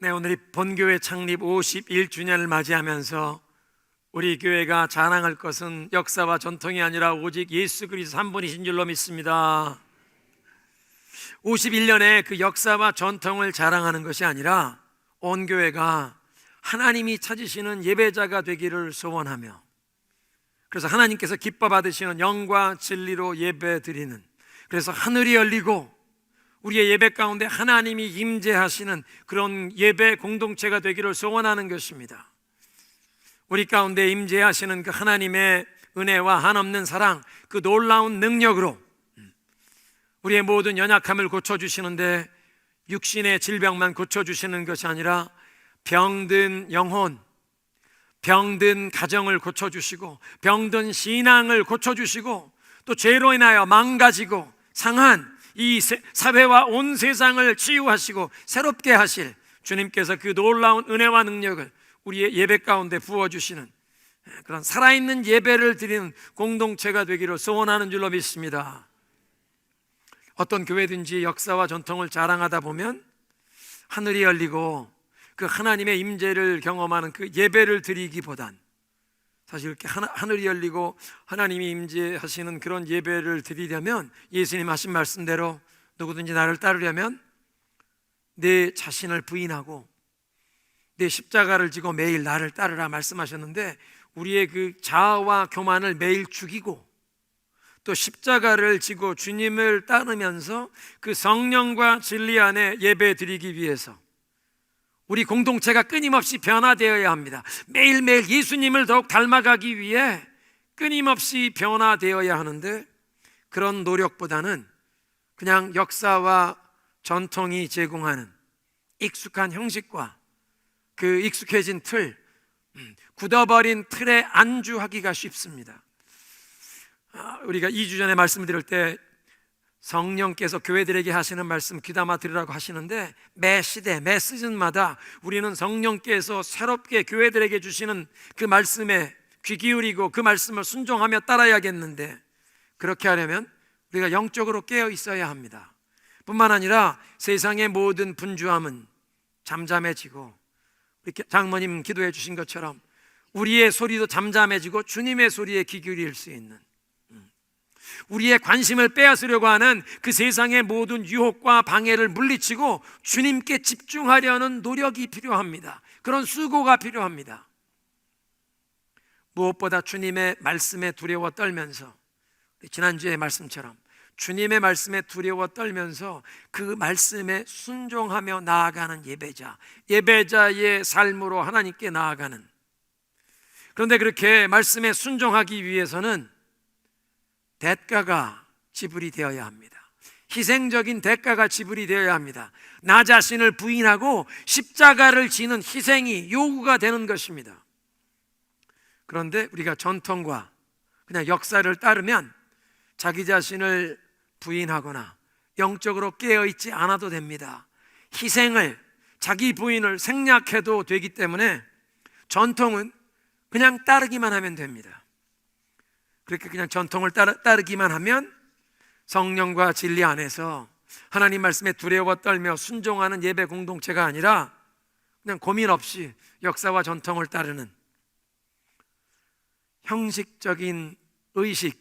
네, 오늘이 본교회 창립 51주년을 맞이하면서 우리 교회가 자랑할 것은 역사와 전통이 아니라 오직 예수 그리스도 한 분이신 줄로 믿습니다. 51년의 그 역사와 전통을 자랑하는 것이 아니라 온 교회가 하나님이 찾으시는 예배자가 되기를 소원하며, 그래서 하나님께서 기뻐 받으시는 영과 진리로 예배 드리는, 그래서 하늘이 열리고 우리의 예배 가운데 하나님이 임재하시는 그런 예배 공동체가 되기를 소원하는 것입니다. 우리 가운데 임재하시는 그 하나님의 은혜와 한없는 사랑, 그 놀라운 능력으로 우리의 모든 연약함을 고쳐주시는데, 육신의 질병만 고쳐주시는 것이 아니라 병든 영혼, 병든 가정을 고쳐주시고, 병든 신앙을 고쳐주시고, 또 죄로 인하여 망가지고 상한 이 사회와 온 세상을 치유하시고 새롭게 하실 주님께서 그 놀라운 은혜와 능력을 우리의 예배 가운데 부어주시는 그런 살아있는 예배를 드리는 공동체가 되기를 소원하는 줄로 믿습니다. 어떤 교회든지 역사와 전통을 자랑하다 보면 하늘이 열리고 그 하나님의 임재를 경험하는 그 예배를 드리기보단, 사실 이렇게 하늘이 열리고 하나님이 임재하시는 그런 예배를 드리려면 예수님 하신 말씀대로 누구든지 나를 따르려면 내 자신을 부인하고 내 십자가를 지고 매일 나를 따르라 말씀하셨는데, 우리의 그 자아와 교만을 매일 죽이고 또 십자가를 지고 주님을 따르면서 그 성령과 진리 안에 예배 드리기 위해서 우리 공동체가 끊임없이 변화되어야 합니다. 매일매일 예수님을 더욱 닮아가기 위해 끊임없이 변화되어야 하는데, 그런 노력보다는 그냥 역사와 전통이 제공하는 익숙한 형식과 그 익숙해진 틀, 굳어버린 틀에 안주하기가 쉽습니다. 우리가 2주 전에 말씀을 드릴 때 성령께서 교회들에게 하시는 말씀 귀담아 들으라고 하시는데, 매 시대, 매 시즌마다 우리는 성령께서 새롭게 교회들에게 주시는 그 말씀에 귀 기울이고 그 말씀을 순종하며 따라야겠는데, 그렇게 하려면 우리가 영적으로 깨어 있어야 합니다. 뿐만 아니라 세상의 모든 분주함은 잠잠해지고, 이렇게 장모님 기도해 주신 것처럼 우리의 소리도 잠잠해지고 주님의 소리에 귀 기울일 수 있는, 우리의 관심을 빼앗으려고 하는 그 세상의 모든 유혹과 방해를 물리치고 주님께 집중하려는 노력이 필요합니다. 그런 수고가 필요합니다. 무엇보다 주님의 말씀에 두려워 떨면서, 지난주의 말씀처럼 주님의 말씀에 두려워 떨면서 그 말씀에 순종하며 나아가는 예배자, 예배자의 삶으로 하나님께 나아가는, 그런데 그렇게 말씀에 순종하기 위해서는 대가가 지불이 되어야 합니다. 희생적인 대가가 지불이 되어야 합니다. 나 자신을 부인하고 십자가를 지는 희생이 요구가 되는 것입니다. 그런데 우리가 전통과 그냥 역사를 따르면 자기 자신을 부인하거나 영적으로 깨어있지 않아도 됩니다. 희생을, 자기 부인을 생략해도 되기 때문에 전통은 그냥 따르기만 하면 됩니다. 그렇게 그냥 전통을 따르기만 하면 성령과 진리 안에서 하나님 말씀에 두려워 떨며 순종하는 예배 공동체가 아니라 그냥 고민 없이 역사와 전통을 따르는 형식적인 의식,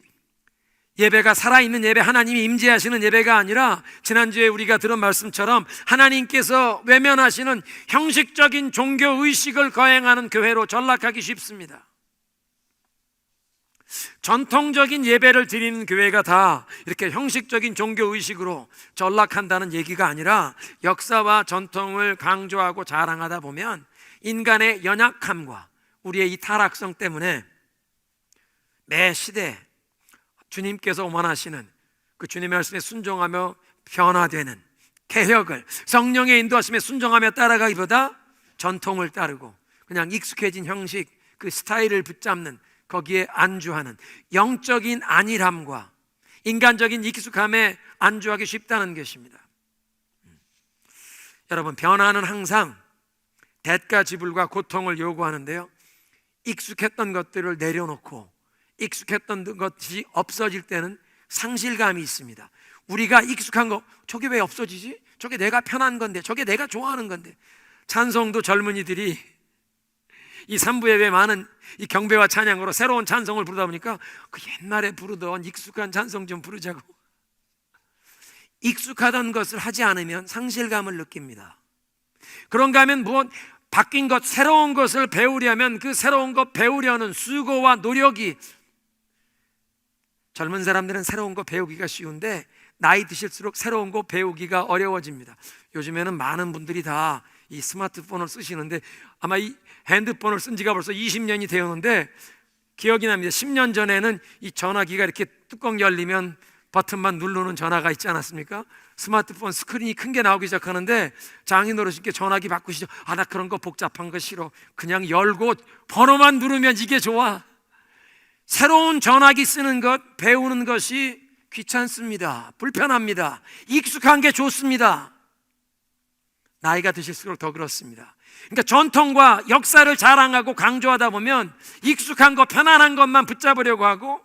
예배가 살아있는 예배, 하나님이 임재하시는 예배가 아니라 지난주에 우리가 들은 말씀처럼 하나님께서 외면하시는 형식적인 종교의식을 거행하는 교회로 전락하기 쉽습니다. 전통적인 예배를 드리는 교회가 다 이렇게 형식적인 종교의식으로 전락한다는 얘기가 아니라, 역사와 전통을 강조하고 자랑하다 보면 인간의 연약함과 우리의 이 타락성 때문에 매 시대 주님께서 원하시는 그 주님의 말씀에 순종하며 변화되는 개혁을 성령의 인도하심에 순종하며 따라가기보다 전통을 따르고 그냥 익숙해진 형식, 그 스타일을 붙잡는, 거기에 안주하는 영적인 안일함과 인간적인 익숙함에 안주하기 쉽다는 것입니다. 여러분, 변화는 항상 대가 지불과 고통을 요구하는데요, 익숙했던 것들을 내려놓고 익숙했던 것이 없어질 때는 상실감이 있습니다. 우리가 익숙한 거, 저게 왜 없어지지? 저게 내가 편한 건데, 저게 내가 좋아하는 건데, 찬송도 젊은이들이 이 삼부 예배 많은 이 경배와 찬양으로 새로운 찬송을 부르다 보니까 그 옛날에 부르던 익숙한 찬송 좀 부르자고. 익숙하던 것을 하지 않으면 상실감을 느낍니다. 그런가 하면 바뀐 것, 새로운 것을 배우려면 그 새로운 것 배우려는 수고와 노력이, 젊은 사람들은 새로운 거 배우기가 쉬운데 나이 드실수록 새로운 거 배우기가 어려워집니다. 요즘에는 많은 분들이 다 이 스마트폰을 쓰시는데 아마 이 핸드폰을 쓴 지가 벌써 20년이 되었는데 기억이 납니다. 10년 전에는 이 전화기가 이렇게 뚜껑 열리면 버튼만 누르는 전화가 있지 않았습니까? 스마트폰 스크린이 큰 게 나오기 시작하는데 장인어르신께 전화기 바꾸시죠. 아, 나 그런 거 복잡한 거 싫어. 그냥 열고 번호만 누르면 이게 좋아. 새로운 전화기 쓰는 것, 배우는 것이 귀찮습니다. 불편합니다. 익숙한 게 좋습니다. 나이가 드실수록 더 그렇습니다. 그러니까 전통과 역사를 자랑하고 강조하다 보면 익숙한 것, 편안한 것만 붙잡으려고 하고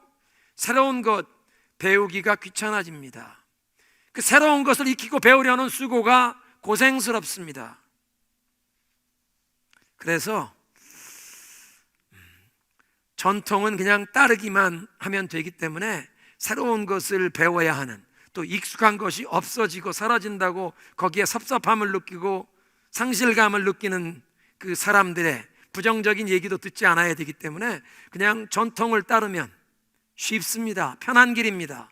새로운 것 배우기가 귀찮아집니다. 그 새로운 것을 익히고 배우려는 수고가 고생스럽습니다. 그래서 전통은 그냥 따르기만 하면 되기 때문에 새로운 것을 배워야 하는, 또 익숙한 것이 없어지고 사라진다고 거기에 섭섭함을 느끼고 상실감을 느끼는 그 사람들의 부정적인 얘기도 듣지 않아야 되기 때문에 그냥 전통을 따르면 쉽습니다. 편한 길입니다.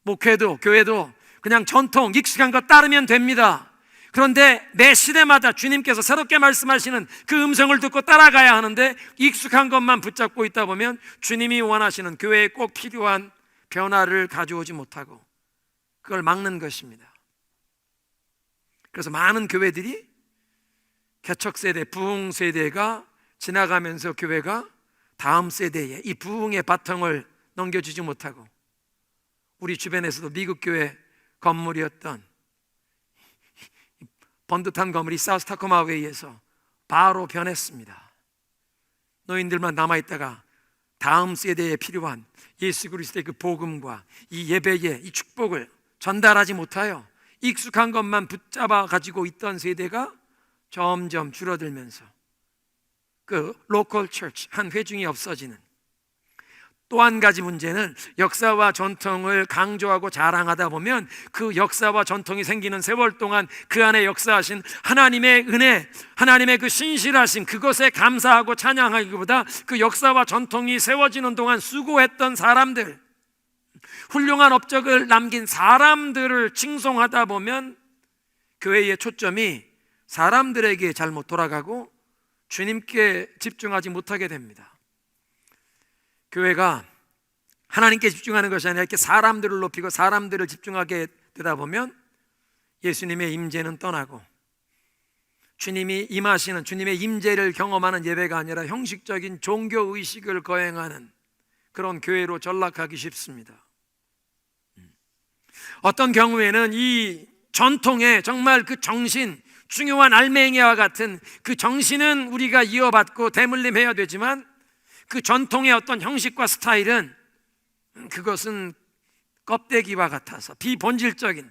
목회도 교회도 그냥 전통, 익숙한 것 따르면 됩니다. 그런데 매 시대마다 주님께서 새롭게 말씀하시는 그 음성을 듣고 따라가야 하는데 익숙한 것만 붙잡고 있다 보면 주님이 원하시는 교회에 꼭 필요한 변화를 가져오지 못하고 그걸 막는 것입니다. 그래서 많은 교회들이 개척세대, 부흥세대가 지나가면서 교회가 다음 세대에 이 부흥의 바통을 넘겨주지 못하고, 우리 주변에서도 미국 교회 건물이었던 번듯한 건물이 사우스타코마웨이에서 바로 변했습니다. 노인들만 남아있다가 다음 세대에 필요한 예수 그리스도의 그 복음과 이 예배의 이 축복을 전달하지 못하여 익숙한 것만 붙잡아 가지고 있던 세대가 점점 줄어들면서 그 로컬 처치, 한 회중이 없어지는, 또 한 가지 문제는 역사와 전통을 강조하고 자랑하다 보면 그 역사와 전통이 생기는 세월 동안 그 안에 역사하신 하나님의 은혜, 하나님의 그 신실하신 그것에 감사하고 찬양하기보다 그 역사와 전통이 세워지는 동안 수고했던 사람들, 훌륭한 업적을 남긴 사람들을 칭송하다 보면 교회의 초점이 사람들에게 잘못 돌아가고 주님께 집중하지 못하게 됩니다. 교회가 하나님께 집중하는 것이 아니라 이렇게 사람들을 높이고 사람들을 집중하게 되다 보면 예수님의 임재는 떠나고 주님이 임하시는, 주님의 임재를 경험하는 예배가 아니라 형식적인 종교의식을 거행하는 그런 교회로 전락하기 쉽습니다. 어떤 경우에는 이 전통의 정말 그 정신, 중요한 알맹이와 같은 그 정신은 우리가 이어받고 대물림해야 되지만 그 전통의 어떤 형식과 스타일은 그것은 껍데기와 같아서 비본질적인,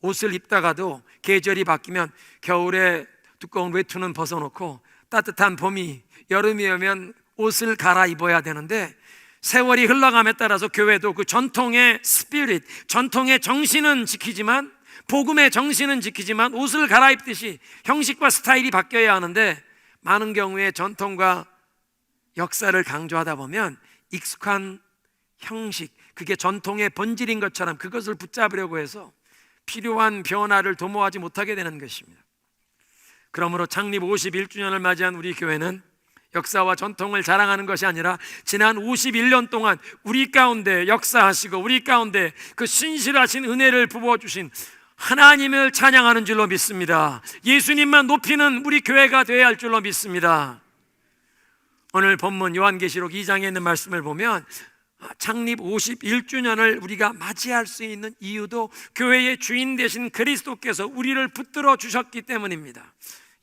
옷을 입다가도 계절이 바뀌면 겨울에 두꺼운 외투는 벗어놓고 따뜻한 봄이, 여름이 오면 옷을 갈아입어야 되는데 세월이 흘러감에 따라서 교회도 그 전통의 스피릿, 전통의 정신은 지키지만, 복음의 정신은 지키지만 옷을 갈아입듯이 형식과 스타일이 바뀌어야 하는데 많은 경우에 전통과 역사를 강조하다 보면 익숙한 형식, 그게 전통의 본질인 것처럼 그것을 붙잡으려고 해서 필요한 변화를 도모하지 못하게 되는 것입니다. 그러므로 창립 51주년을 맞이한 우리 교회는 역사와 전통을 자랑하는 것이 아니라 지난 51년 동안 우리 가운데 역사하시고 우리 가운데 그 신실하신 은혜를 부어주신 하나님을 찬양하는 줄로 믿습니다. 예수님만 높이는 우리 교회가 되어야 할 줄로 믿습니다. 오늘 본문 요한계시록 2장에 있는 말씀을 보면 창립 51주년을 우리가 맞이할 수 있는 이유도 교회의 주인 되신 그리스도께서 우리를 붙들어 주셨기 때문입니다.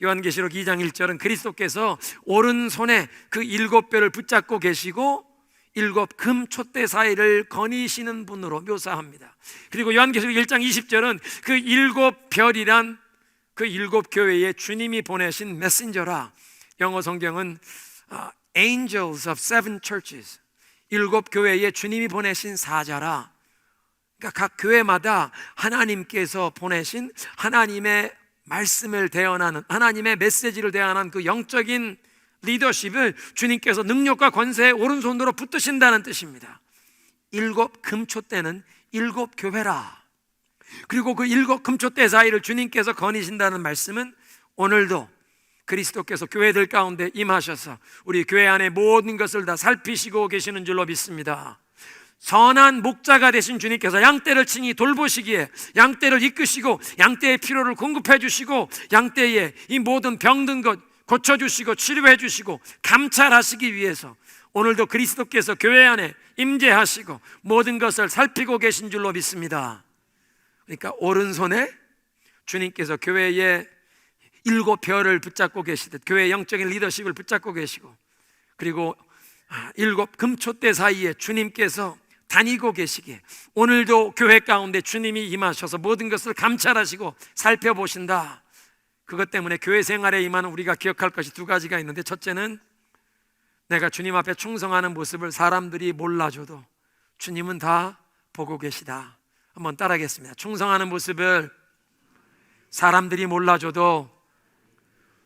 요한계시록 2장 1절은 그리스도께서 오른손에 그 7뼈를 붙잡고 계시고 7 금 촛대 사이를 거니시는 분으로 묘사합니다. 그리고 요한계시록 1장 20절은 그 7별이란 그 7교회에 주님이 보내신 메신저라. 영어 성경은 Angels of Seven Churches, 7교회에 주님이 보내신 사자라. 그러니까 각 교회마다 하나님께서 보내신 하나님의 말씀을 대언하는, 하나님의 메시지를 대언하는 그 영적인 리더십을 주님께서 능력과 권세의 오른손으로 붙드신다는 뜻입니다. 7금초대는 7교회라. 그리고 그 7금초대 사이를 주님께서 거니신다는 말씀은 오늘도 그리스도께서 교회들 가운데 임하셔서 우리 교회 안에 모든 것을 다 살피시고 계시는 줄로 믿습니다. 선한 목자가 되신 주님께서 양떼를 친히 돌보시기에 양떼를 이끄시고 양떼의 필요를 공급해 주시고 양떼의 이 모든 병든 것 고쳐주시고 치료해 주시고 감찰하시기 위해서 오늘도 그리스도께서 교회 안에 임재하시고 모든 것을 살피고 계신 줄로 믿습니다. 그러니까 오른손에 주님께서 교회의 7별을 붙잡고 계시듯 교회의 영적인 리더십을 붙잡고 계시고, 그리고 7금초대 사이에 주님께서 다니고 계시기에 오늘도 교회 가운데 주님이 임하셔서 모든 것을 감찰하시고 살펴보신다. 그것 때문에 교회 생활에 임하는 우리가 기억할 것이 2가지가 있는데, 첫째는 내가 주님 앞에 충성하는 모습을 사람들이 몰라줘도 주님은 다 보고 계시다. 한번 따라하겠습니다. 충성하는 모습을 사람들이 몰라줘도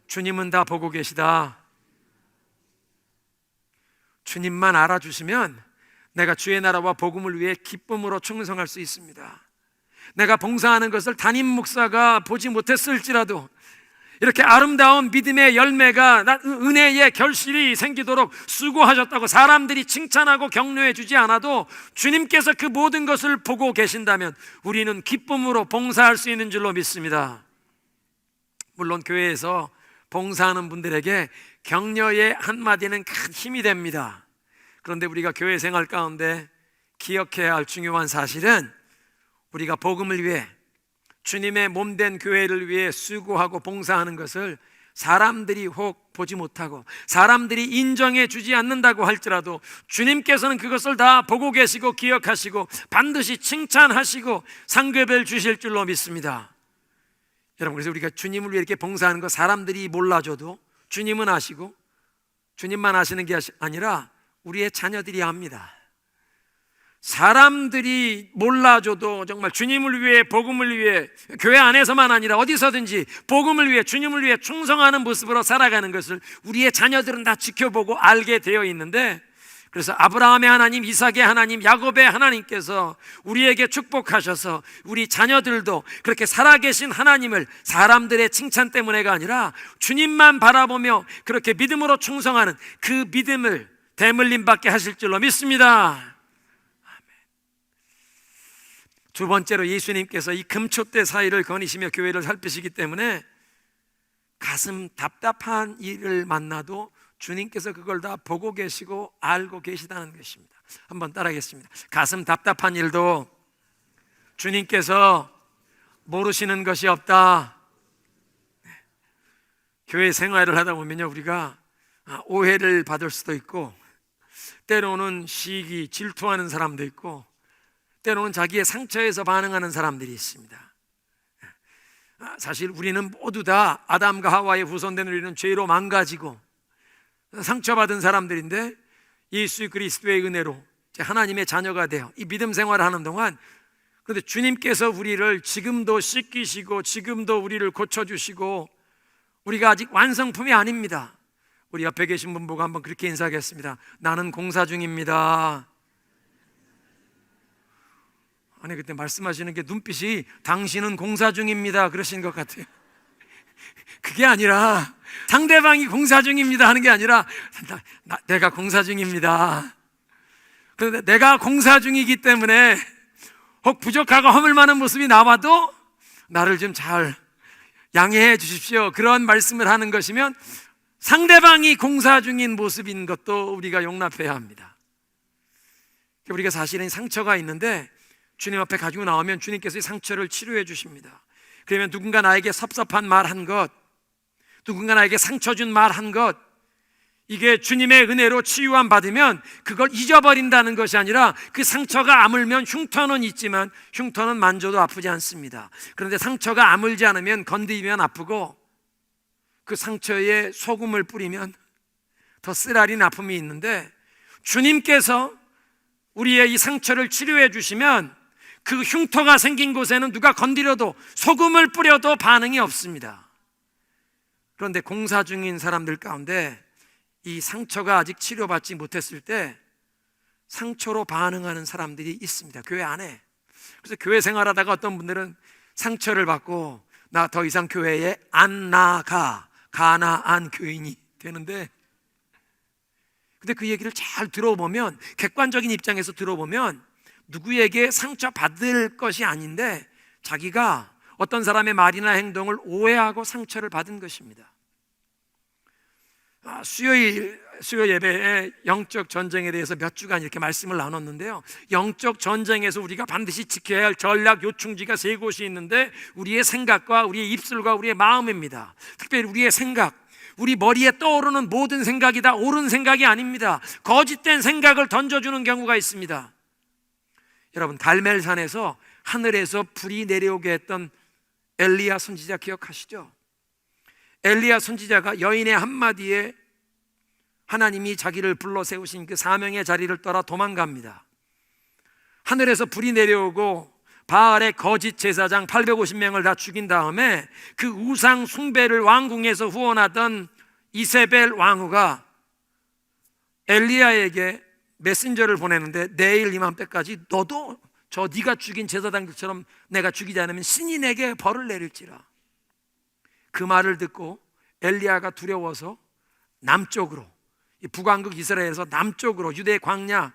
주님은 다 보고 계시다. 주님만 알아주시면 내가 주의 나라와 복음을 위해 기쁨으로 충성할 수 있습니다. 내가 봉사하는 것을 담임 목사가 보지 못했을지라도 이렇게 아름다운 믿음의 열매가, 은혜의 결실이 생기도록 수고하셨다고 사람들이 칭찬하고 격려해 주지 않아도 주님께서 그 모든 것을 보고 계신다면 우리는 기쁨으로 봉사할 수 있는 줄로 믿습니다. 물론 교회에서 봉사하는 분들에게 격려의 한마디는 큰 힘이 됩니다. 그런데 우리가 교회 생활 가운데 기억해야 할 중요한 사실은 우리가 복음을 위해 주님의 몸된 교회를 위해 수고하고 봉사하는 것을 사람들이 혹 보지 못하고 사람들이 인정해 주지 않는다고 할지라도 주님께서는 그것을 다 보고 계시고 기억하시고 반드시 칭찬하시고 상급을 주실 줄로 믿습니다. 여러분, 그래서 우리가 주님을 위해 이렇게 봉사하는 거 사람들이 몰라줘도 주님은 아시고, 주님만 아시는 게 아니라 우리의 자녀들이 압니다. 사람들이 몰라줘도 정말 주님을 위해, 복음을 위해, 교회 안에서만 아니라 어디서든지 복음을 위해, 주님을 위해 충성하는 모습으로 살아가는 것을 우리의 자녀들은 다 지켜보고 알게 되어 있는데, 그래서 아브라함의 하나님, 이삭의 하나님, 야곱의 하나님께서 우리에게 축복하셔서 우리 자녀들도 그렇게 살아계신 하나님을 사람들의 칭찬 때문에가 아니라 주님만 바라보며 그렇게 믿음으로 충성하는 그 믿음을 대물림 받게 하실 줄로 믿습니다. 두 번째로 예수님께서 이 금초대 사이를 거니시며 교회를 살피시기 때문에 가슴 답답한 일을 만나도 주님께서 그걸 다 보고 계시고 알고 계시다는 것입니다. 한번 따라하겠습니다. 가슴 답답한 일도 주님께서 모르시는 것이 없다. 교회 생활을 하다 보면요, 우리가 오해를 받을 수도 있고, 때로는 시기, 질투하는 사람도 있고, 때로는 자기의 상처에서 반응하는 사람들이 있습니다. 사실 우리는 모두 다 아담과 하와의 후손된 우리는 죄로 망가지고 상처받은 사람들인데, 예수 그리스도의 은혜로 하나님의 자녀가 되어 이 믿음 생활을 하는 동안, 그런데 주님께서 우리를 지금도 씻기시고 지금도 우리를 고쳐주시고 우리가 아직 완성품이 아닙니다. 우리 옆에 계신 분 보고 한번 그렇게 인사하겠습니다. 나는 공사 중입니다. 아니, 그때 말씀하시는 게 눈빛이 당신은 공사 중입니다 그러신 것 같아요. 그게 아니라 상대방이 공사 중입니다 하는 게 아니라 내가 공사 중입니다. 그런데 내가 공사 중이기 때문에 혹 부족하고 허물 많은 모습이 나와도 나를 좀 잘 양해해 주십시오, 그런 말씀을 하는 것이면 상대방이 공사 중인 모습인 것도 우리가 용납해야 합니다. 우리가 사실은 상처가 있는데 주님 앞에 가지고 나오면 주님께서 이 상처를 치료해 주십니다. 그러면 누군가 나에게 섭섭한 말 한 것, 누군가 나에게 상처 준 말 한 것, 이게 주님의 은혜로 치유함 받으면 그걸 잊어버린다는 것이 아니라 그 상처가 아물면 흉터는 있지만 흉터는 만져도 아프지 않습니다. 그런데 상처가 아물지 않으면 건드리면 아프고 그 상처에 소금을 뿌리면 더 쓰라린 아픔이 있는데 주님께서 우리의 이 상처를 치료해 주시면 그 흉터가 생긴 곳에는 누가 건드려도 소금을 뿌려도 반응이 없습니다. 그런데 공사 중인 사람들 가운데 이 상처가 아직 치료받지 못했을 때 상처로 반응하는 사람들이 있습니다. 교회 안에. 그래서 교회 생활하다가 어떤 분들은 상처를 받고 나 더 이상 교회에 안 나가, 가나안 교인이 되는데, 근데 그 얘기를 잘 들어보면, 객관적인 입장에서 들어보면 누구에게 상처받을 것이 아닌데 자기가 어떤 사람의 말이나 행동을 오해하고 상처를 받은 것입니다. 수요 예배에 영적 전쟁에 대해서 몇 주간 이렇게 말씀을 나눴는데요, 영적 전쟁에서 우리가 반드시 지켜야 할 전략 요충지가 세 곳이 있는데 우리의 생각과 우리의 입술과 우리의 마음입니다. 특별히 우리의 생각, 우리 머리에 떠오르는 모든 생각이 다 옳은 생각이 아닙니다. 거짓된 생각을 던져주는 경우가 있습니다. 여러분, 갈멜산에서 하늘에서 불이 내려오게 했던 엘리야 선지자 기억하시죠? 엘리야 선지자가 여인의 한마디에 하나님이 자기를 불러 세우신 그 사명의 자리를 떠나 도망갑니다. 하늘에서 불이 내려오고 바알의 거짓 제사장 850명을 다 죽인 다음에 그 우상 숭배를 왕궁에서 후원하던 이세벨 왕후가 엘리야에게 메신저를 보내는데 내일 이맘때까지 너도 저 네가 죽인 제사장들처럼 내가 죽이지 않으면 신이 내게 벌을 내릴지라. 그 말을 듣고 엘리야가 두려워서 남쪽으로, 북왕국 이스라엘에서 남쪽으로 유대 광야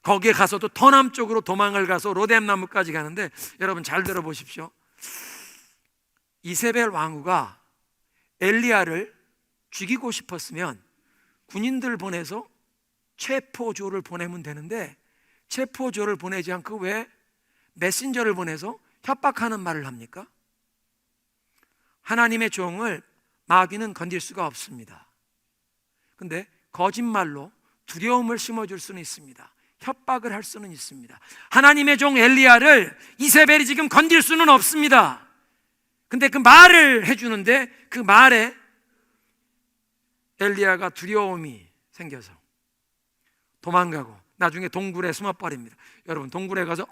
거기에 가서도 더 남쪽으로 도망을 가서 로뎀나무까지 가는데, 여러분 잘 들어보십시오. 이세벨 왕후가 엘리야를 죽이고 싶었으면 군인들 보내서 체포조를 보내면 되는데 체포조를 보내지 않고 왜 메신저를 보내서 협박하는 말을 합니까? 하나님의 종을 마귀는 건들 수가 없습니다. 근데 거짓말로 두려움을 심어줄 수는 있습니다. 협박을 할 수는 있습니다. 하나님의 종 엘리야를 이세벨이 지금 건들 수는 없습니다. 근데 그 말을 해주는데 그 말에 엘리야가 두려움이 생겨서 도망가고 나중에 동굴에 숨어버립니다. 여러분, 동굴에 가서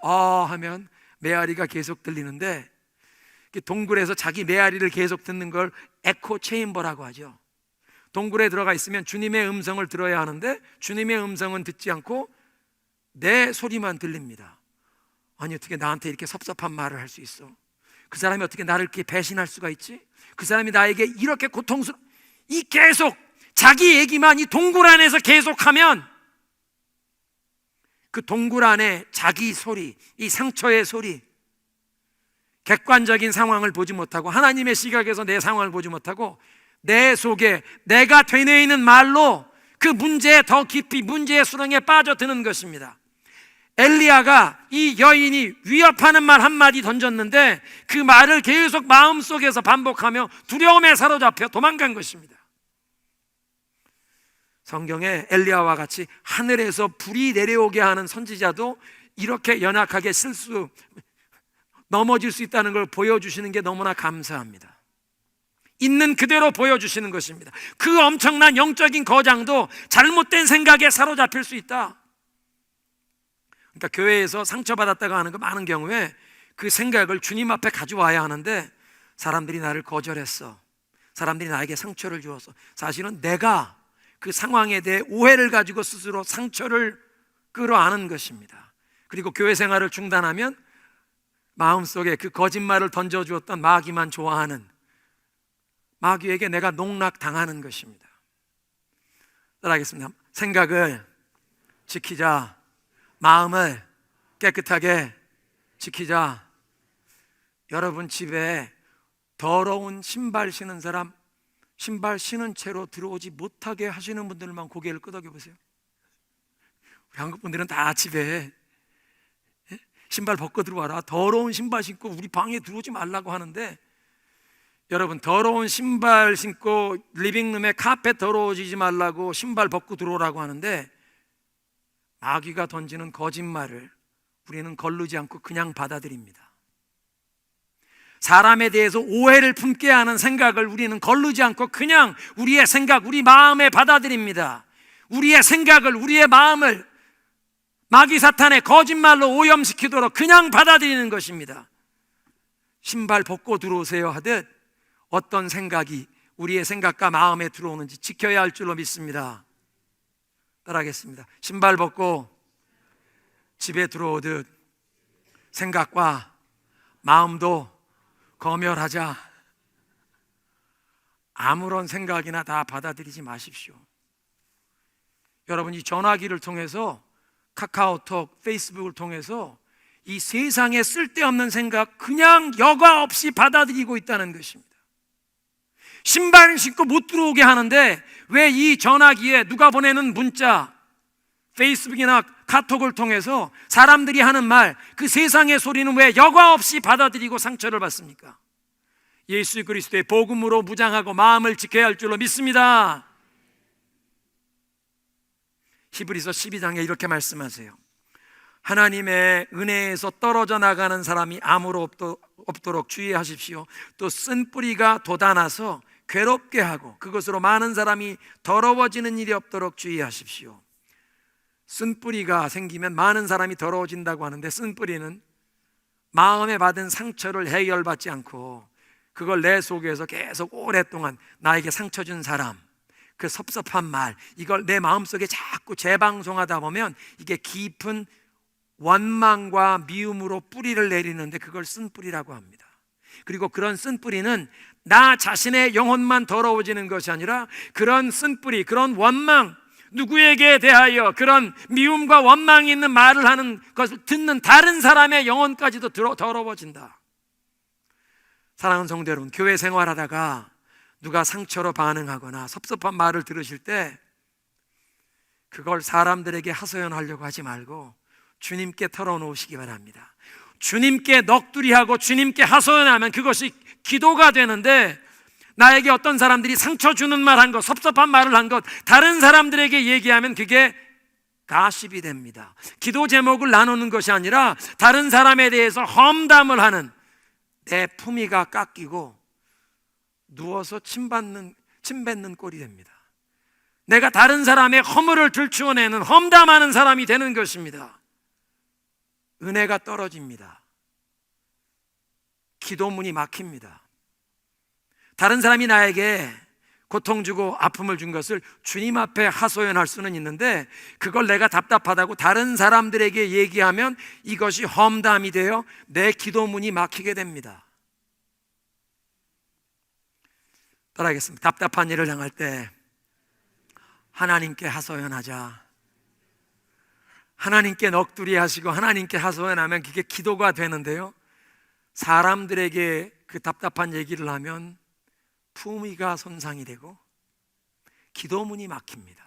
하면 메아리가 계속 들리는데 동굴에서 자기 메아리를 계속 듣는 걸 에코 체인버라고 하죠. 동굴에 들어가 있으면 주님의 음성을 들어야 하는데 주님의 음성은 듣지 않고 내 소리만 들립니다. 아니, 어떻게 나한테 이렇게 섭섭한 말을 할 수 있어? 그 사람이 어떻게 나를 이렇게 배신할 수가 있지? 그 사람이 나에게 이렇게 이 계속 자기 얘기만 이 동굴 안에서 계속하면 그 동굴 안에 자기 소리, 이 상처의 소리, 객관적인 상황을 보지 못하고 하나님의 시각에서 내 상황을 보지 못하고 내 속에 내가 되뇌이는 말로 그 문제에 더 깊이 문제의 수렁에 빠져드는 것입니다. 엘리야가 이 여인이 위협하는 말 한마디 던졌는데 그 말을 계속 마음속에서 반복하며 두려움에 사로잡혀 도망간 것입니다. 성경에 엘리야와 같이 하늘에서 불이 내려오게 하는 선지자도 이렇게 연약하게 넘어질 수 있다는 걸 보여주시는 게 너무나 감사합니다. 있는 그대로 보여주시는 것입니다. 그 엄청난 영적인 거장도 잘못된 생각에 사로잡힐 수 있다. 그러니까 교회에서 상처받았다가 하는 거 많은 경우에 그 생각을 주님 앞에 가져와야 하는데 사람들이 나를 거절했어, 사람들이 나에게 상처를 주었어. 사실은 내가 그 상황에 대해 오해를 가지고 스스로 상처를 끌어안은 것입니다. 그리고 교회 생활을 중단하면 마음속에 그 거짓말을 던져주었던 마귀만 좋아하는, 마귀에게 내가 농락당하는 것입니다. 따라하겠습니다. 생각을 지키자. 마음을 깨끗하게 지키자. 여러분 집에 더러운 신발 신은 사람, 신발 신은 채로 들어오지 못하게 하시는 분들만 고개를 끄덕여 보세요. 우리 한국 분들은 다 집에 신발 벗고 들어와라, 더러운 신발 신고 우리 방에 들어오지 말라고 하는데 여러분, 더러운 신발 신고 리빙룸에 카펫 더러워지지 말라고 신발 벗고 들어오라고 하는데, 마귀가 던지는 거짓말을 우리는 거르지 않고 그냥 받아들입니다. 사람에 대해서 오해를 품게 하는 생각을 우리는 거르지 않고 그냥 우리의 생각, 우리 마음에 받아들입니다. 우리의 생각을, 우리의 마음을 마귀 사탄의 거짓말로 오염시키도록 그냥 받아들이는 것입니다. 신발 벗고 들어오세요 하듯 어떤 생각이 우리의 생각과 마음에 들어오는지 지켜야 할 줄로 믿습니다. 따라하겠습니다. 신발 벗고 집에 들어오듯 생각과 마음도 검열하자. 아무런 생각이나 다 받아들이지 마십시오. 여러분, 이 전화기를 통해서, 카카오톡, 페이스북을 통해서 이 세상에 쓸데없는 생각 그냥 여과 없이 받아들이고 있다는 것입니다. 신발 신고 못 들어오게 하는데 왜 이 전화기에 누가 보내는 문자, 페이스북이나 카톡을 통해서 사람들이 하는 말, 그 세상의 소리는 왜 여과 없이 받아들이고 상처를 받습니까? 예수 그리스도의 복음으로 무장하고 마음을 지켜야 할 줄로 믿습니다. 히브리서 12장에 이렇게 말씀하세요. 하나님의 은혜에서 떨어져 나가는 사람이 아무로 없도록 주의하십시오. 또 쓴뿌리가 돋아나서 괴롭게 하고 그것으로 많은 사람이 더러워지는 일이 없도록 주의하십시오. 쓴뿌리가 생기면 많은 사람이 더러워진다고 하는데, 쓴뿌리는 마음에 받은 상처를 해결받지 않고 그걸 내 속에서 계속 오랫동안 나에게 상처 준 사람, 그 섭섭한 말, 이걸 내 마음속에 자꾸 재방송하다 보면 이게 깊은 원망과 미움으로 뿌리를 내리는데 그걸 쓴뿌리라고 합니다. 그리고 그런 쓴뿌리는 나 자신의 영혼만 더러워지는 것이 아니라 그런 쓴뿌리, 그런 원망, 누구에게 대하여 그런 미움과 원망이 있는 말을 하는 것을 듣는 다른 사람의 영혼까지도 더러워진다. 사랑하는 성도 여러분, 교회 생활하다가 누가 상처로 반응하거나 섭섭한 말을 들으실 때 그걸 사람들에게 하소연하려고 하지 말고 주님께 털어놓으시기 바랍니다. 주님께 넋두리하고 주님께 하소연하면 그것이 기도가 되는데, 나에게 어떤 사람들이 상처 주는 말 한 것, 섭섭한 말을 한 것 다른 사람들에게 얘기하면 그게 가십이 됩니다. 기도 제목을 나누는 것이 아니라 다른 사람에 대해서 험담을 하는, 내 품위가 깎이고 누워서 침 뱉는 꼴이 됩니다. 내가 다른 사람의 허물을 들추어내는, 험담하는 사람이 되는 것입니다. 은혜가 떨어집니다. 기도문이 막힙니다. 다른 사람이 나에게 고통 주고 아픔을 준 것을 주님 앞에 하소연할 수는 있는데, 그걸 내가 답답하다고 다른 사람들에게 얘기하면 이것이 험담이 되어 내 기도문이 막히게 됩니다. 따라하겠습니다. 답답한 일을 당할 때 하나님께 하소연하자. 하나님께 넋두리 하시고 하나님께 하소연하면 그게 기도가 되는데요, 사람들에게 그 답답한 얘기를 하면 품위가 손상이 되고 기도문이 막힙니다.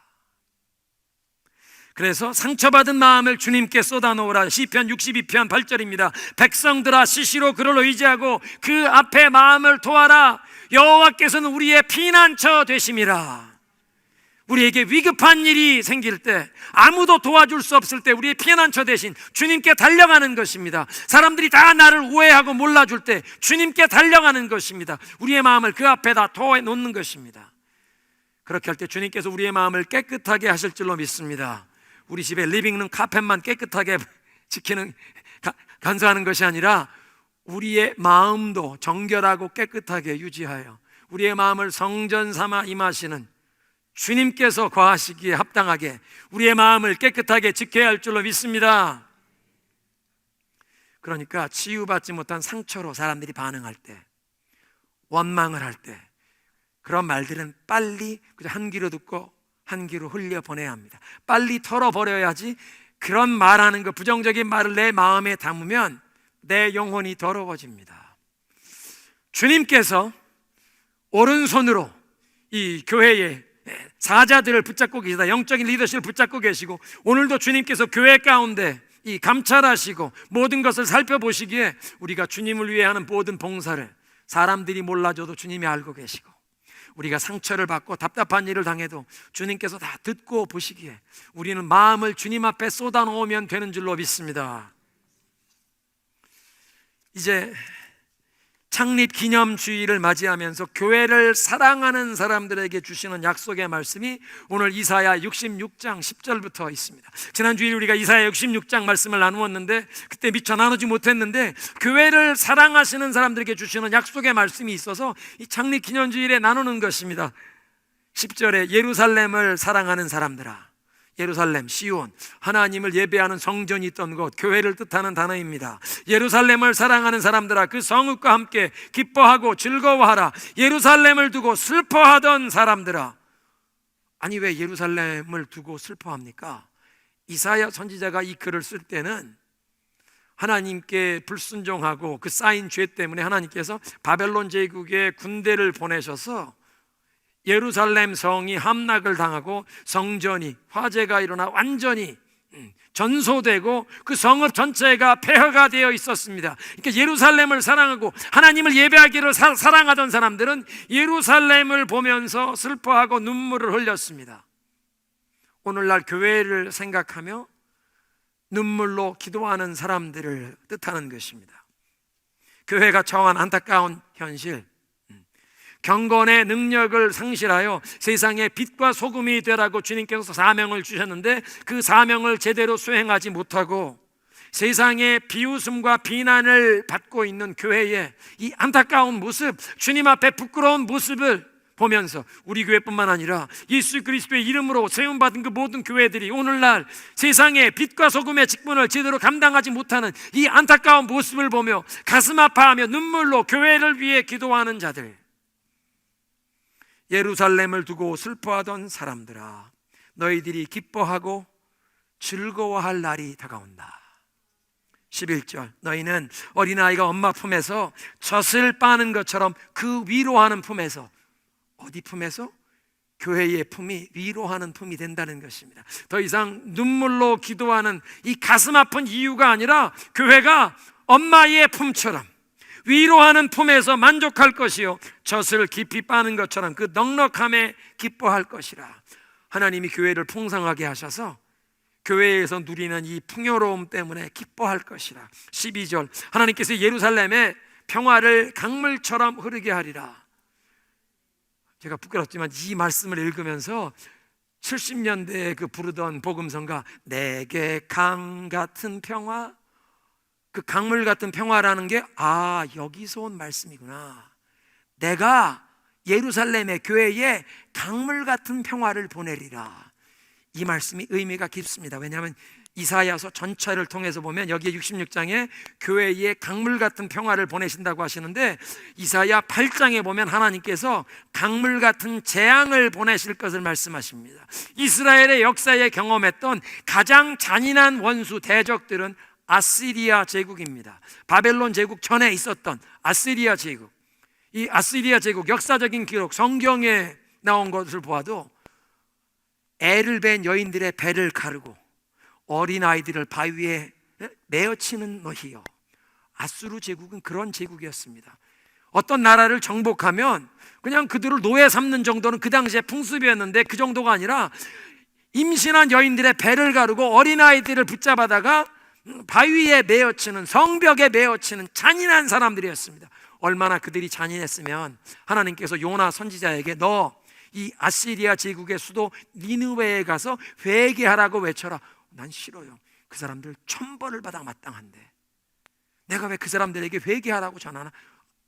그래서 상처받은 마음을 주님께 쏟아놓으라. 시편 62편 8절입니다. 백성들아, 시시로 그를 의지하고 그 앞에 마음을 토하라. 여호와께서는 우리의 피난처 되심이라. 우리에게 위급한 일이 생길 때, 아무도 도와줄 수 없을 때 우리의 피난처 대신 주님께 달려가는 것입니다. 사람들이 다 나를 오해하고 몰라줄 때 주님께 달려가는 것입니다. 우리의 마음을 그 앞에다 토해 놓는 것입니다. 그렇게 할 때 주님께서 우리의 마음을 깨끗하게 하실 줄로 믿습니다. 우리 집에 리빙룸 카펫만 깨끗하게 지키는, 간수하는 것이 아니라 우리의 마음도 정결하고 깨끗하게 유지하여 우리의 마음을 성전 삼아 임하시는 주님께서 거하시기에 합당하게 우리의 마음을 깨끗하게 지켜야 할 줄로 믿습니다. 그러니까 치유받지 못한 상처로 사람들이 반응할 때, 원망을 할 때, 그런 말들은 빨리 한 귀로 듣고 한 귀로 흘려보내야 합니다. 빨리 털어버려야지. 그런 말하는 거, 부정적인 말을 내 마음에 담으면 내 영혼이 더러워집니다. 주님께서 오른손으로 이 교회의 사자들을 붙잡고 계시다, 영적인 리더십을 붙잡고 계시고, 오늘도 주님께서 교회 가운데 이 감찰하시고 모든 것을 살펴보시기에 우리가 주님을 위해 하는 모든 봉사를 사람들이 몰라줘도 주님이 알고 계시고, 우리가 상처를 받고 답답한 일을 당해도 주님께서 다 듣고 보시기에 우리는 마음을 주님 앞에 쏟아놓으면 되는 줄로 믿습니다. 이제 창립 기념주일을 맞이하면서 교회를 사랑하는 사람들에게 주시는 약속의 말씀이 오늘 이사야 66장 10절부터 있습니다. 지난 주일 우리가 이사야 66장 말씀을 나누었는데 그때 미처 나누지 못했는데, 교회를 사랑하시는 사람들에게 주시는 약속의 말씀이 있어서 이 창립 기념주일에 나누는 것입니다. 10절에 예루살렘을 사랑하는 사람들아, 예루살렘, 시온, 하나님을 예배하는 성전이 있던 곳, 교회를 뜻하는 단어입니다. 예루살렘을 사랑하는 사람들아, 그 성읍과 함께 기뻐하고 즐거워하라. 예루살렘을 두고 슬퍼하던 사람들아. 아니, 왜 예루살렘을 두고 슬퍼합니까? 이사야 선지자가 이 글을 쓸 때는 하나님께 불순종하고 그 쌓인 죄 때문에 하나님께서 바벨론 제국의 군대를 보내셔서 예루살렘 성이 함락을 당하고 성전이 화재가 일어나 완전히 전소되고 그 성읍 전체가 폐허가 되어 있었습니다. 그러니까 예루살렘을 사랑하고 하나님을 예배하기를 사랑하던 사람들은 예루살렘을 보면서 슬퍼하고 눈물을 흘렸습니다. 오늘날 교회를 생각하며 눈물로 기도하는 사람들을 뜻하는 것입니다. 교회가 처한 안타까운 현실, 경건의 능력을 상실하여 세상의 빛과 소금이 되라고 주님께서 사명을 주셨는데 그 사명을 제대로 수행하지 못하고 세상의 비웃음과 비난을 받고 있는 교회의 이 안타까운 모습, 주님 앞에 부끄러운 모습을 보면서 우리 교회뿐만 아니라 예수 그리스도의 이름으로 세움받은 그 모든 교회들이 오늘날 세상의 빛과 소금의 직분을 제대로 감당하지 못하는 이 안타까운 모습을 보며 가슴 아파하며 눈물로 교회를 위해 기도하는 자들, 예루살렘을 두고 슬퍼하던 사람들아, 너희들이 기뻐하고 즐거워할 날이 다가온다. 11절, 너희는 어린아이가 엄마 품에서 젖을 빠는 것처럼 그 위로하는 품에서, 어디 품에서? 교회의 품이 위로하는 품이 된다는 것입니다. 더 이상 눈물로 기도하는 이 가슴 아픈 이유가 아니라 교회가 엄마의 품처럼 위로하는 품에서 만족할 것이요 젖을 깊이 빠는 것처럼 그 넉넉함에 기뻐할 것이라. 하나님이 교회를 풍성하게 하셔서 교회에서 누리는 이 풍요로움 때문에 기뻐할 것이라. 12절, 하나님께서 예루살렘에 평화를 강물처럼 흐르게 하리라. 제가 부끄럽지만 이 말씀을 읽으면서 70년대에 그 부르던 복음성가, 내게 강 같은 평화, 그 강물 같은 평화라는 게 여기서 온 말씀이구나. 내가 예루살렘의 교회에 강물 같은 평화를 보내리라. 이 말씀이 의미가 깊습니다. 왜냐하면 이사야서 전체를 통해서 보면 여기에 66장에 교회에 강물 같은 평화를 보내신다고 하시는데, 이사야 8장에 보면 하나님께서 강물 같은 재앙을 보내실 것을 말씀하십니다. 이스라엘의 역사에 경험했던 가장 잔인한 원수 대적들은 아시리아 제국입니다. 바벨론 제국 전에 있었던 아시리아 제국, 이 아시리아 제국 역사적인 기록, 성경에 나온 것을 보아도 애를 벤 여인들의 배를 가르고 어린아이들을 바위에 내어치는 너희여. 아수르 제국은 그런 제국이었습니다. 어떤 나라를 정복하면 그냥 그들을 노예 삼는 정도는 그 당시에 풍습이었는데, 그 정도가 아니라 임신한 여인들의 배를 가르고 어린아이들을 붙잡아다가 바위에 메어치는, 성벽에 메어치는 잔인한 사람들이었습니다. 얼마나 그들이 잔인했으면 하나님께서 요나 선지자에게 너 이 아시리아 제국의 수도 니느웨에 가서 회개하라고 외쳐라. 난 싫어요. 그 사람들 천벌을 받아 마땅한데 내가 왜 그 사람들에게 회개하라고 전하나?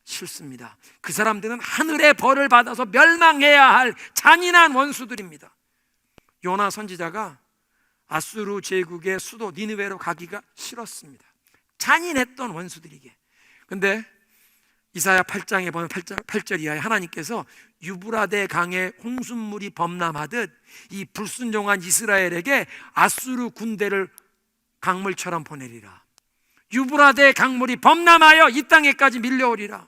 싫습니다. 그 사람들은 하늘의 벌을 받아서 멸망해야 할 잔인한 원수들입니다. 요나 선지자가 아수르 제국의 수도 니느웨로 가기가 싫었습니다. 잔인했던 원수들이게. 근데 이사야 8장에 보면 8절 이하에 하나님께서 유브라데 강에 홍순물이 범람하듯 이 불순종한 이스라엘에게 아수르 군대를 강물처럼 보내리라. 유브라데 강물이 범람하여 이 땅에까지 밀려오리라.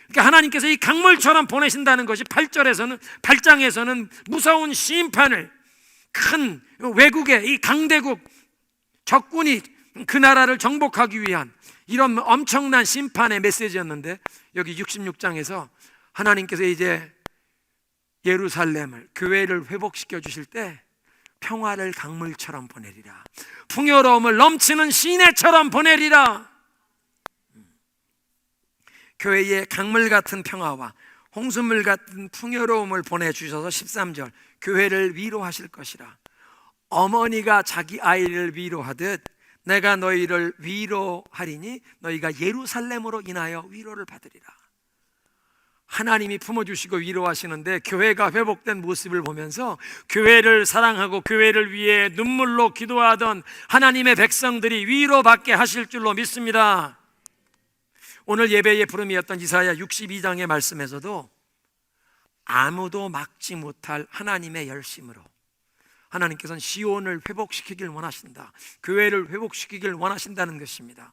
그러니까 하나님께서 이 강물처럼 보내신다는 것이 8장에서는 무서운 심판을, 큰 외국의 이 강대국 적군이 그 나라를 정복하기 위한 이런 엄청난 심판의 메시지였는데, 여기 66장에서 하나님께서 이제 예루살렘을, 교회를 회복시켜 주실 때 평화를 강물처럼 보내리라, 풍요로움을 넘치는 시내처럼 보내리라. 교회에 강물 같은 평화와 홍수물 같은 풍요로움을 보내주셔서 13절, 교회를 위로하실 것이라. 어머니가 자기 아이를 위로하듯 내가 너희를 위로하리니 너희가 예루살렘으로 인하여 위로를 받으리라. 하나님이 품어주시고 위로하시는데, 교회가 회복된 모습을 보면서 교회를 사랑하고 교회를 위해 눈물로 기도하던 하나님의 백성들이 위로받게 하실 줄로 믿습니다. 오늘 예배의 부름이었던 이사야 62장의 말씀에서도 아무도 막지 못할 하나님의 열심으로 하나님께서는 시온을 회복시키길 원하신다, 교회를 회복시키길 원하신다는 것입니다.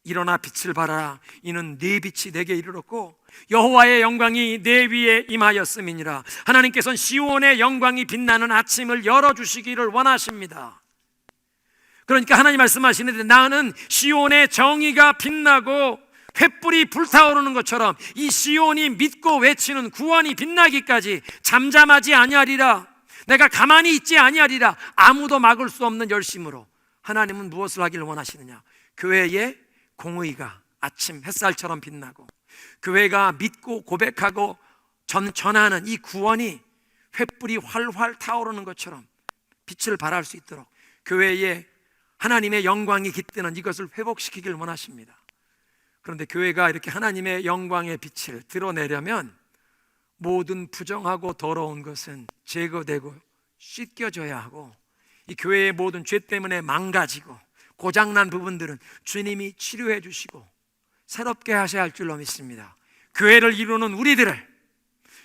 일어나 빛을 발하라, 이는 네 빛이 내게 이르렀고 여호와의 영광이 내 위에 임하였음이니라. 하나님께서는 시온의 영광이 빛나는 아침을 열어주시기를 원하십니다. 그러니까 하나님 말씀하시는데, 나는 시온의 정의가 빛나고 횃불이 불타오르는 것처럼 이 시온이 믿고 외치는 구원이 빛나기까지 잠잠하지 아니하리라. 내가 가만히 있지 아니하리라. 아무도 막을 수 없는 열심으로 하나님은 무엇을 하기를 원하시느냐? 교회의 공의가 아침 햇살처럼 빛나고, 교회가 믿고 고백하고 전하는 이 구원이 횃불이 활활 타오르는 것처럼 빛을 발할 수 있도록 교회에 하나님의 영광이 깃드는 이것을 회복시키길 원하십니다. 그런데 교회가 이렇게 하나님의 영광의 빛을 드러내려면 모든 부정하고 더러운 것은 제거되고 씻겨져야 하고, 이 교회의 모든 죄 때문에 망가지고 고장난 부분들은 주님이 치료해 주시고 새롭게 하셔야 할 줄로 믿습니다. 교회를 이루는 우리들을,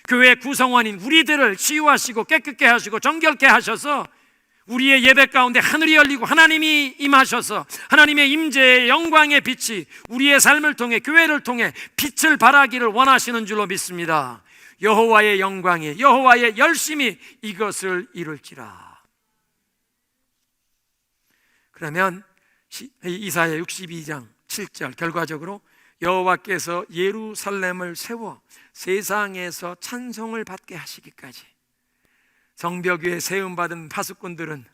교회의 구성원인 우리들을 치유하시고 깨끗게 하시고 정결케 하셔서 우리의 예배 가운데 하늘이 열리고 하나님이 임하셔서 하나님의 임재의 영광의 빛이 우리의 삶을 통해, 교회를 통해 빛을 발하기를 원하시는 줄로 믿습니다. 여호와의 영광이, 여호와의 열심이 이것을 이룰지라. 그러면 이사야 62장 7절, 결과적으로 여호와께서 예루살렘을 세워 세상에서 찬송을 받게 하시기까지 성벽 위에 세움받은 파수꾼들은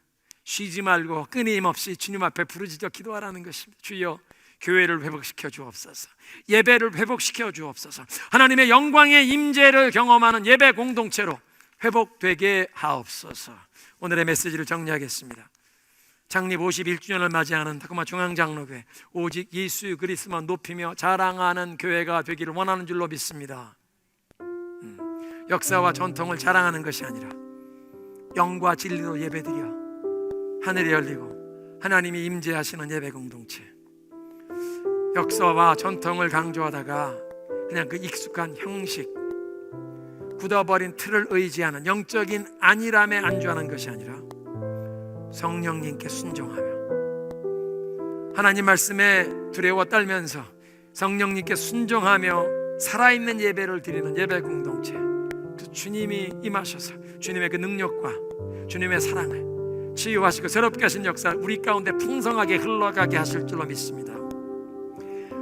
쉬지 말고 끊임없이 주님 앞에 부르짖어 기도하라는 것입니다. 주여, 교회를 회복시켜 주옵소서, 예배를 회복시켜 주옵소서, 하나님의 영광의 임재를 경험하는 예배 공동체로 회복되게 하옵소서. 오늘의 메시지를 정리하겠습니다. 창립 51주년을 맞이하는 타코마 중앙장로교회, 오직 예수 그리스도만 높이며 자랑하는 교회가 되기를 원하는 줄로 믿습니다. 역사와 전통을 자랑하는 것이 아니라 영과 진리로 예배드려 하늘이 열리고 하나님이 임재하시는 예배 공동체, 역사와 전통을 강조하다가 그냥 그 익숙한 형식, 굳어버린 틀을 의지하는 영적인 안일함에 안주하는 것이 아니라 성령님께 순종하며 하나님 말씀에 두려워 떨면서 성령님께 순종하며 살아있는 예배를 드리는 예배 공동체, 그 주님이 임하셔서 주님의 그 능력과 주님의 사랑을 치유하시고 새롭게 하신 역사 우리 가운데 풍성하게 흘러가게 하실 줄로 믿습니다.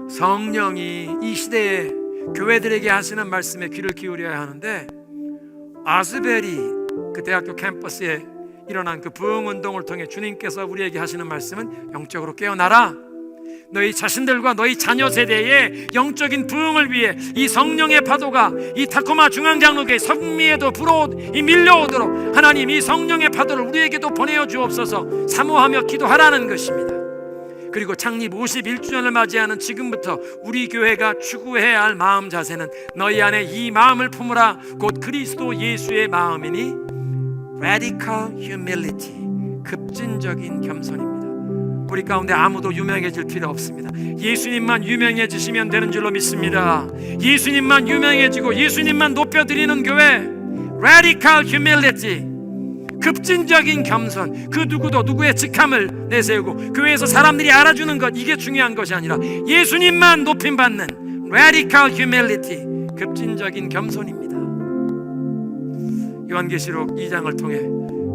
성령이 이 시대에 교회들에게 하시는 말씀에 귀를 기울여야 하는데, 아스베리 그 대학교 캠퍼스에 일어난 그 부흥운동을 통해 주님께서 우리에게 하시는 말씀은 영적으로 깨어나라. 너희 자신들과 너희 자녀 세대의 영적인 부흥을 위해 이 성령의 파도가 이 타코마 중앙장로교회 성미에도 밀려오도록 하나님 이 성령의 파도를 우리에게도 보내어 주옵소서 사모하며 기도하라는 것입니다. 그리고 창립 51주년을 맞이하는 지금부터 우리 교회가 추구해야 할 마음 자세는 너희 안에 이 마음을 품으라, 곧 그리스도 예수의 마음이니 Radical humility, 급진적인 겸손입니다. 우리 가운데 아무도 유명해질 필요 없습니다. 예수님만 유명해지시면 되는 줄로 믿습니다. 예수님만 유명해지고 예수님만 높여드리는 교회, Radical humility, 급진적인 겸손, 그 누구도 누구의 직함을 내세우고 교회에서 사람들이 알아주는 것, 이게 중요한 것이 아니라 예수님만 높임받는 Radical humility, 급진적인 겸손입니다. 요한계시록 2장을 통해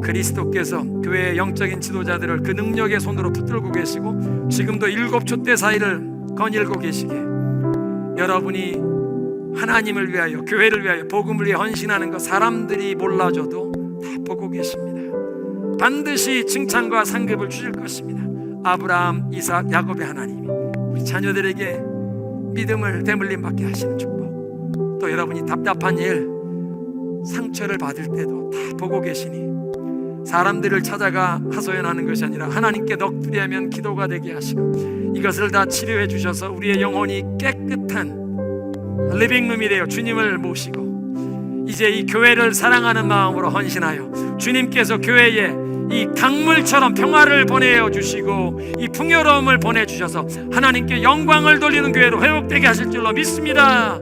그리스도께서 교회의 영적인 지도자들을 그 능력의 손으로 붙들고 계시고 지금도 7 촛대 사이를 거닐고 계시게, 여러분이 하나님을 위하여, 교회를 위하여, 복음을 위해 헌신하는 것 사람들이 몰라줘도 다 보고 계십니다. 반드시 칭찬과 상급을 주실 것입니다. 아브라함, 이삭, 야곱의 하나님이 우리 자녀들에게 믿음을 대물림 받게 하시는 축복, 또 여러분이 답답한 일, 상처를 받을 때도 다 보고 계시니 사람들을 찾아가 하소연하는 것이 아니라 하나님께 넋두리하면 기도가 되게 하시고, 이것을 다 치료해 주셔서 우리의 영혼이 깨끗한 리빙룸이 되어 주님을 모시고, 이제 이 교회를 사랑하는 마음으로 헌신하여 주님께서 교회에 이 강물처럼 평화를 보내어 주시고 이 풍요로움을 보내주셔서 하나님께 영광을 돌리는 교회로 회복되게 하실 줄로 믿습니다.